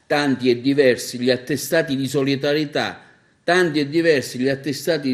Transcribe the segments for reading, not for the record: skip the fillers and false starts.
Tanti e diversi gli attestati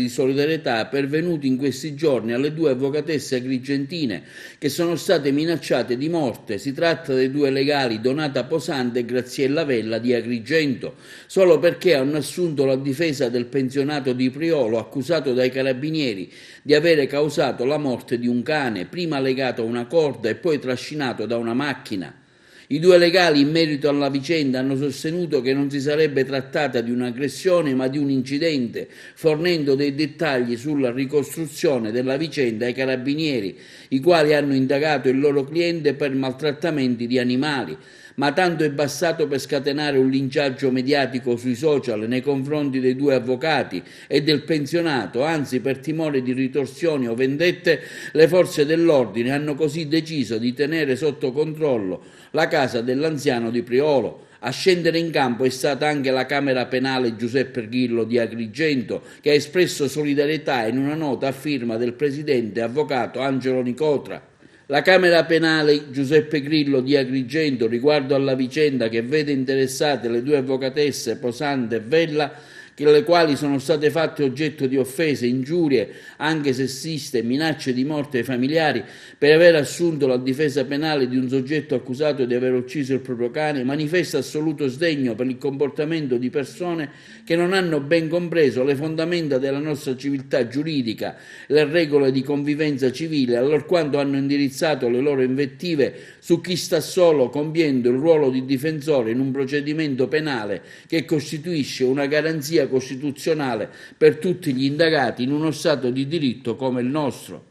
di solidarietà pervenuti in questi giorni alle due avvocatesse agrigentine che sono state minacciate di morte. Si tratta dei due legali Donata Posante e Graziella Vella di Agrigento, solo perché hanno assunto la difesa del pensionato di Priolo accusato dai carabinieri di avere causato la morte di un cane, prima legato a una corda e poi trascinato da una macchina. I due legali in merito alla vicenda hanno sostenuto che non si sarebbe trattata di un'aggressione ma di un incidente, fornendo dei dettagli sulla ricostruzione della vicenda ai carabinieri, i quali hanno indagato il loro cliente per maltrattamenti di animali. Ma tanto è bastato per scatenare un linciaggio mediatico sui social nei confronti dei due avvocati e del pensionato, anzi per timore di ritorsioni o vendette, le forze dell'ordine hanno così deciso di tenere sotto controllo la casa dell'anziano di Priolo. A scendere in campo è stata anche la Camera Penale Giuseppe Grillo di Agrigento, che ha espresso solidarietà in una nota a firma del presidente avvocato Angelo Nicotra. La Camera Penale Giuseppe Grillo di Agrigento, riguardo alla vicenda che vede interessate le due avvocatesse Posante e Vella, le quali sono state fatte oggetto di offese, ingiurie, anche sessiste e minacce di morte ai familiari per aver assunto la difesa penale di un soggetto accusato di aver ucciso il proprio cane, manifesta assoluto sdegno per il comportamento di persone che non hanno ben compreso le fondamenta della nostra civiltà giuridica, le regole di convivenza civile, allorquando hanno indirizzato le loro invettive su chi sta solo compiendo il ruolo di difensore in un procedimento penale che costituisce una garanzia costituzionale per tutti gli indagati in uno Stato di diritto come il nostro.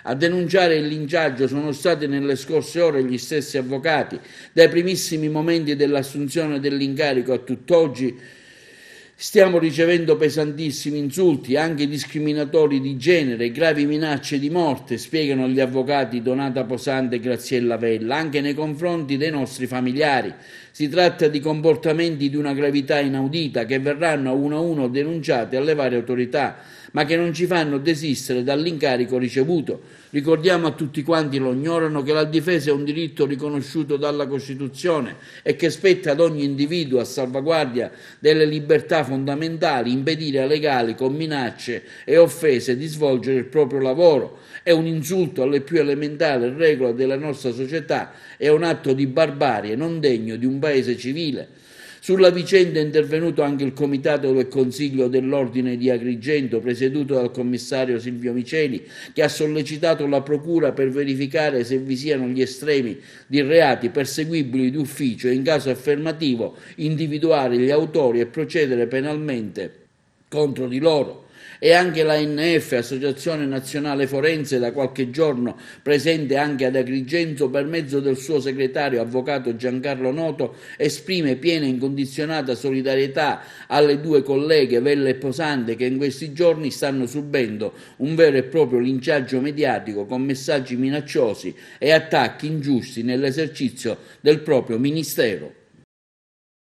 A denunciare il linciaggio sono stati nelle scorse ore gli stessi avvocati. Dai primissimi momenti dell'assunzione dell'incarico a tutt'oggi stiamo ricevendo pesantissimi insulti, anche discriminatori di genere, gravi minacce di morte, spiegano gli avvocati Donata Posante e Graziella Vella, anche nei confronti dei nostri familiari. Si tratta di comportamenti di una gravità inaudita che verranno a uno denunciati alle varie autorità, ma che non ci fanno desistere dall'incarico ricevuto. Ricordiamo a tutti quanti lo ignorano che la difesa è un diritto riconosciuto dalla Costituzione e che spetta ad ogni individuo, a salvaguardia delle libertà fondamentali, impedire ai legali con minacce e offese di svolgere il proprio lavoro. È un insulto alle più elementari regole della nostra società, è un atto di barbarie non degno di un paese civile. Sulla vicenda è intervenuto anche il Comitato del Consiglio dell'Ordine di Agrigento, presieduto dal commissario Silvio Miceli, che ha sollecitato la Procura per verificare se vi siano gli estremi di reati perseguibili d'ufficio e, in caso affermativo, individuare gli autori e procedere penalmente contro di loro. E anche l'ANF, Associazione Nazionale Forense, da qualche giorno presente anche ad Agrigento, per mezzo del suo segretario avvocato Giancarlo Noto, esprime piena e incondizionata solidarietà alle due colleghe Vella e Posante che in questi giorni stanno subendo un vero e proprio linciaggio mediatico con messaggi minacciosi e attacchi ingiusti nell'esercizio del proprio ministero.